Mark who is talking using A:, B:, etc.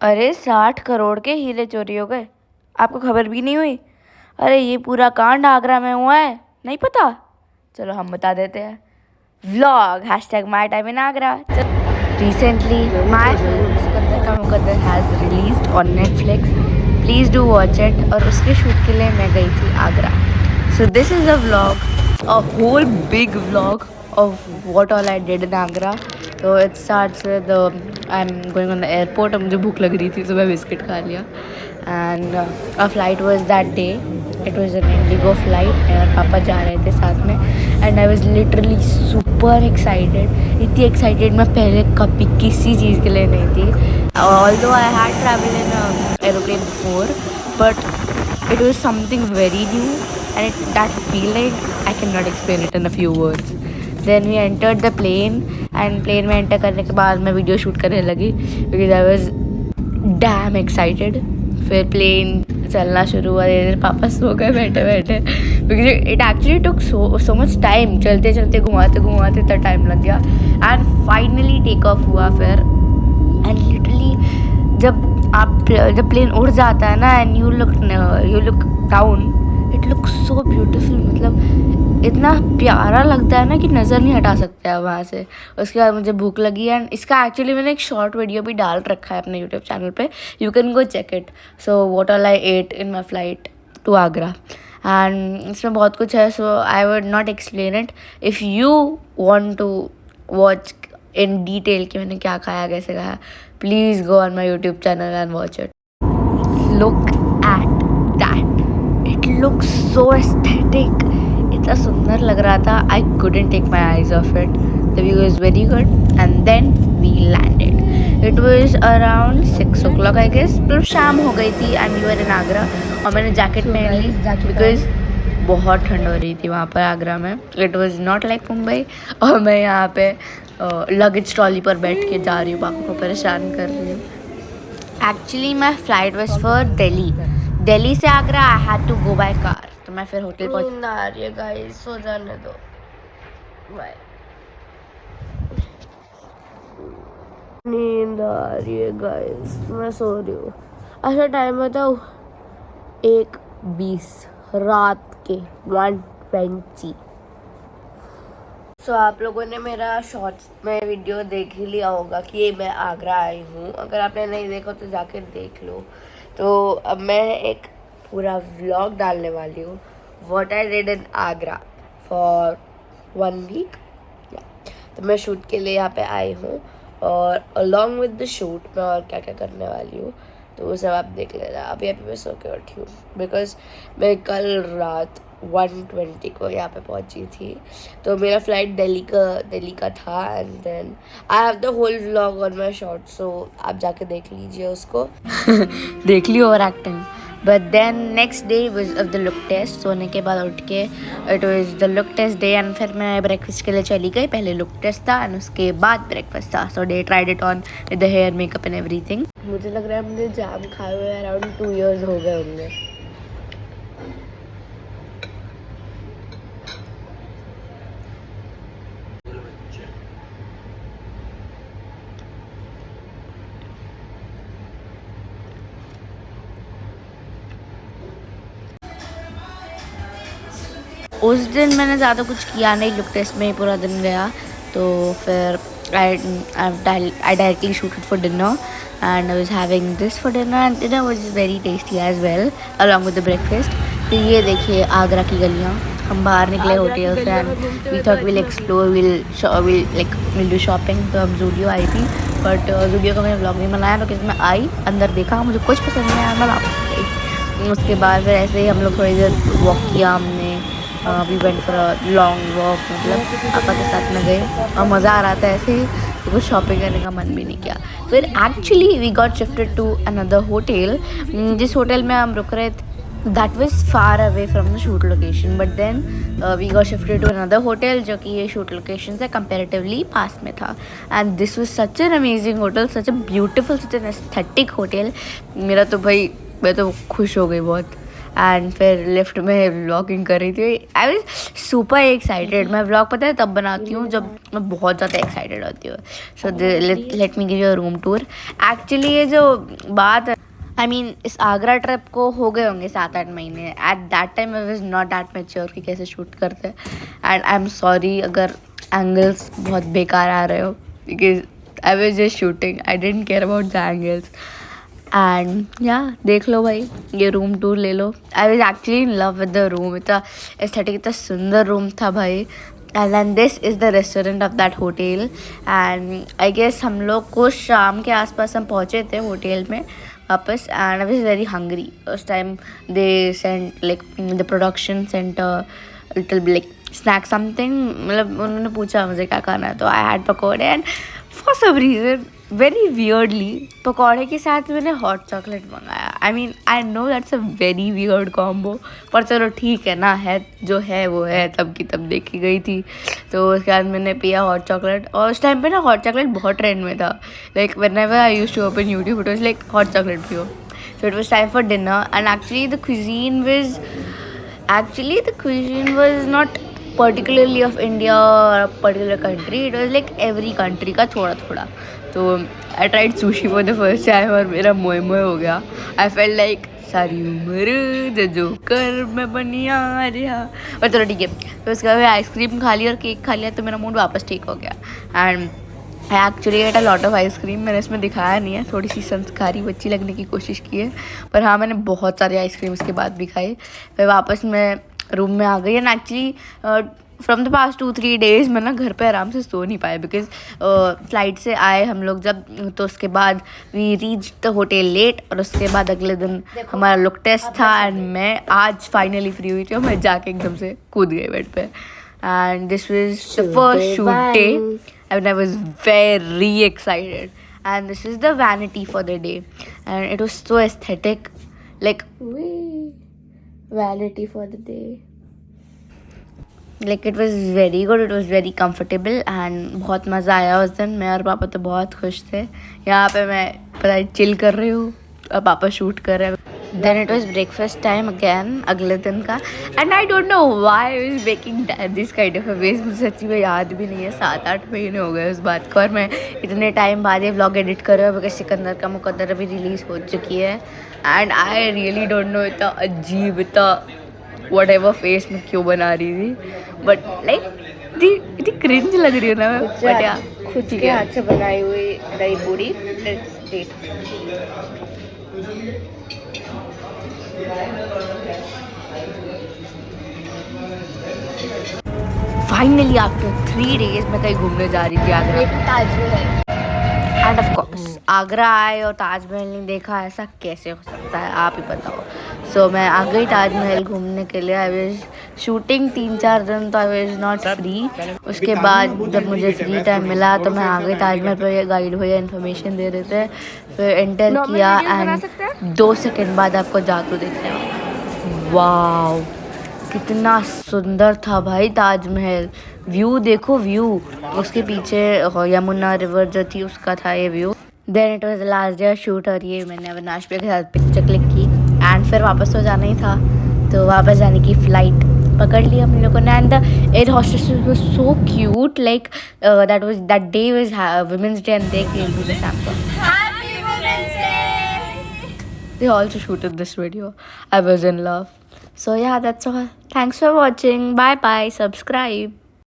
A: अरे 60 करोड़ के हीरे चोरी हो गए, आपको खबर भी नहीं हुई? अरे ये पूरा कांड आगरा में हुआ है, नहीं पता? चलो हम बता देते हैं। Vlog hashtag my time in Agra. Recently my film Sikandar ka Muqaddar has released on Netflix, please do watch it. और उसके शूट के लिए मैं गई थी Agra. So this is a vlog, a whole big vlog of what all I did in Agra. So it starts with I'm going on the airport और मुझे भूख लग रही थी तो मैं बिस्किट खा लिया। And our flight was that day. It was an Indigo flight and पापा जा रहे थे साथ में। And I was literally super excited. इतनी excited मैं पहले कभी किसी चीज़ के लिए नहीं थी। Although I had traveled in an aeroplane before, but it was something very new, and that feeling I cannot explain it in a few words. Then we entered the plane, and plane में enter करने के बाद मैं video shoot करने लगी because I was damn excited. फिर plane चलना शुरू हुआ, धीरे धीरे पापा सो गए बैठे बैठे because it actually took so much time. चलते चलते घुमाते घुमाते इतना टाइम लग गया and finally take off हुआ फिर। and literally जब प्लेन उड़ जाता है ना and you look down, it looks so beautiful. मतलब इतना प्यारा लगता है ना कि नज़र नहीं हटा सकते आप वहाँ से। उसके बाद मुझे भूख लगी एंड इसका एक्चुअली मैंने एक शॉर्ट वीडियो भी डाल रखा है अपने यूट्यूब चैनल पे, you can go check it. So what all I ate in my flight to Agra, and इसमें बहुत कुछ है, so I would not explain it. If you want to watch in detail कि मैंने क्या खाया कैसे खाया, please go on my YouTube channel and watch it. Look at that, it looks so aesthetic, इतना सुंदर लग रहा था। आई couldn't take my eyes off it. The view is very good and then we landed. It was around 6 o'clock I guess, मतलब शाम हो गई थी and we were in Agra। और मैंने जैकेट पहन ली बिकॉज बहुत ठंड हो रही थी वहाँ पर आगरा में। It was not like Mumbai. और मैं यहाँ पे लगेज ट्रॉली पर बैठ के जा रही हूँ, पापा को परेशान कर रही हूँ। Actually my flight was for Delhi से Agra. I had to go by car. तो मैं फिर होटल पहुँच। नींद आ रही है गाइस, सो जाने दो। बाय। नींद आ रही है गाइस, मैं सो रही हूँ। अच्छा टाइम बताओ, 1:20 रात के 1:20। सो आप लोगों ने मेरा शॉर्ट्स में वीडियो देख ही लिया होगा कि मैं आगरा आई हूँ। अगर आपने नहीं देखा तो जाकर देख लो। तो अब मैं एक पूरा व्लॉग डालने वाली हूँ, what I did in Agra for 1 week. तो मैं शूट के लिए यहाँ पे आई हूँ और अलॉन्ग विद द शूट मैं और क्या क्या करने वाली हूँ तो वो सब आप देख लेना। अभी मैं सो के उठी हूँ बिकॉज मैं कल रात 1:20 को यहाँ पे पहुँची थी। तो मेरा फ्लाइट दिल्ली का था and then I have the whole vlog on my short, so आप जाके देख लीजिए उसको। देख ली over acting. But then next day was of the look test. सोने के बाद उठ के it was the look test day and फिर मैं ब्रेकफास्ट के लिए चली गई। पहले लुक टेस्ट था एंड उसके बाद ब्रेकफास्ट था। So they tried it on with the hair makeup and everything. मुझे लग रहा है मुझे जाम खाए हुए अराउंड 2 years हो गए होंगे। उस दिन मैंने ज़्यादा कुछ किया नहीं, लुक टेस्ट में ही पूरा दिन गया। तो फिर I directly shooted for dinner and I was having this for dinner and dinner was very tasty as well along with the breakfast. तो ये देखिए आगरा की गलियाँ। हम बाहर निकले होटल से and we thought will explore, will do shopping. तो हम जूडियो आई थी बट जूडियो का मैंने व्लॉग नहीं बनाया बिकॉज मैं आई, अंदर देखा, मुझे कुछ पसंद नहीं आया, मैं वापस गई। उसके बाद फिर ऐसे ही हम लोग थोड़ी देर वॉक किया हमने। We went for a long walk, मतलब पापा के साथ में गए और मज़ा आ रहा था ऐसे ही, तो कुछ शॉपिंग करने का मन भी नहीं किया। फिर actually we got shifted to another hotel. जिस होटल में हम रुक रहे थे that was far away from the shoot location, but then we got shifted to another hotel जो कि ये शूट लोकेशन से कंपेरेटिवली पास में था। And this was such an amazing hotel, such a beautiful, such an aesthetic hotel. मेरा तो भाई मैं तो खुश हो गई बहुत। एंड फिर लिफ्ट में व्लॉगिंग कर रही थी। I was super excited. मैं व्लॉग पता है तब बनाती हूँ जब मैं बहुत ज़्यादा एक्साइटेड होती हूँ। So let me give you a room tour. Actually ये जो बात आई मीन इस आगरा ट्रिप को हो गए होंगे 7-8 महीने। At that time I was not that mature कि कैसे शूट करते हैं। एंड आई एम सॉरी अगर एंगल्स बहुत बेकार आ रहे हो, because I was just shooting, I didn't care about the angles. And या देख लो भाई, ये रूम टूर ले लो। I was actually in love with the room. इतना एस्थेटिक, इतना सुंदर रूम था भाई। And then this is the restaurant of that hotel. And I guess हम लोग को शाम के आसपास हम पहुँचे थे होटल में वापस। And I was very hungry उस time. They sent like the production centre little like snack something, मतलब उन्होंने पूछा मुझे क्या खाना है, तो आई हैड पकौड़े। And for some reason very weirdly पकौड़े के साथ मैंने हॉट चॉकलेट मंगाया। I mean I know that's a very weird combo, पर चलो ठीक है ना, है जो है वो है, तब की तब देखी गई थी। तो उसके बाद मैंने पिया हॉट चॉकलेट। और उस टाइम पे ना हॉट चॉकलेट बहुत ट्रेंड में था। Like whenever I used to open YouTube it was like hot chocolate पियो। So it was time for dinner. And actually the cuisine was not particularly of India or a particular country. It was like every country का थोड़ा थोड़ा। तो I tried sushi for the first time और मेरा मोए मोए हो गया। I felt like सारी उम्र जो कर मैं बनिया रहा। पर चलो ठीक है। तो उसके बाद आइसक्रीम खा ली और केक खा लिया, तो मेरा मूड वापस ठीक हो गया। And I actually at a lot of ice cream. मैंने इसमें दिखाया नहीं है, थोड़ी सी संस्कारी बच्ची लगने की कोशिश की है, पर हाँ मैंने बहुत सारी आइसक्रीम इसके बाद भी खाई। फिर वापस मैं रूम में आ गई। And actually from the past 2-3 days मैं ना घर पे आराम से सो नहीं पाया, बिकॉज फ्लाइट से आए हम लोग जब, तो उसके बाद we reach the hotel late. और उसके बाद अगले दिन हमारा लुक टेस्ट था। एंड मैं आज फाइनली फ्री हुई थी और मैं जाके एकदम से कूद गई बेड पे। And this was the first shoot day and I was very excited. And this is the vanity for the day, and it was so aesthetic, like vanity for the day. Like it was very good, it was very comfortable and बहुत मज़ा आया उस दिन। मैं और पापा तो बहुत खुश थे। यहाँ पे मैं पता है चिल कर रही हूँ और पापा शूट कर रहे हैं। Then it was breakfast time again अगले दिन का। And I don't know why I was making this kind of a face। मुझे सच्ची में याद भी नहीं है, 7-8 महीने हो गए उस बात को, और मैं इतने टाइम बाद ये व्लॉग एडिट कर रही हूँ बिकॉज सिकंदर का मुकद्दर अभी रिलीज़ हो चुकी है। And I really don't know इतना अजीब, इतना वट एवर फेस में क्यों बना रही थी, बट लाइक इतनी क्रिंज लग रही है ना मैं। बट या खुद के हाथ से बनाई हुई दही पूरी। फाइनली आफ्टर 3 days मैं कहीं घूमने जा रही थी Agra. Taj Mahal. End of course Agra आए और ताजमहल नहीं देखा, ऐसा कैसे हो सकता है, आप ही बताओ। सो मैं आ गई ताजमहल घूमने के लिए। आई वाज शूटिंग 3-4 दिन, तो आई वाज नॉट फ्री। उसके बाद जब मुझे फ्री टाइम मिला तो मैं आ गई ताजमहल पर। ये गाइड भैया इन्फॉर्मेशन दे रहे थे, फिर एंटर किया एंड 2 सेकेंड बाद आपको जादू देखने वाला। वाओ कितना सुंदर था भाई ताजमहल। व्यू देखो, व्यू उसके पीछे यमुना रिवर जो थी उसका था ये view. Then it was last day shoot, और ये मैंने अविनाश भैया के साथ पिक्चर क्लिक की। एंड फिर वापस तो जाना ही था, तो वापस जाने की फ़्लाइट पकड़ ली हम लोगों ने। And the air hostess was so cute, like that day was women's day and they gave me the sample. Happy women's day. They also shooted this video. I was in love. So yeah, that's all. Thanks for watching. Bye bye. Subscribe.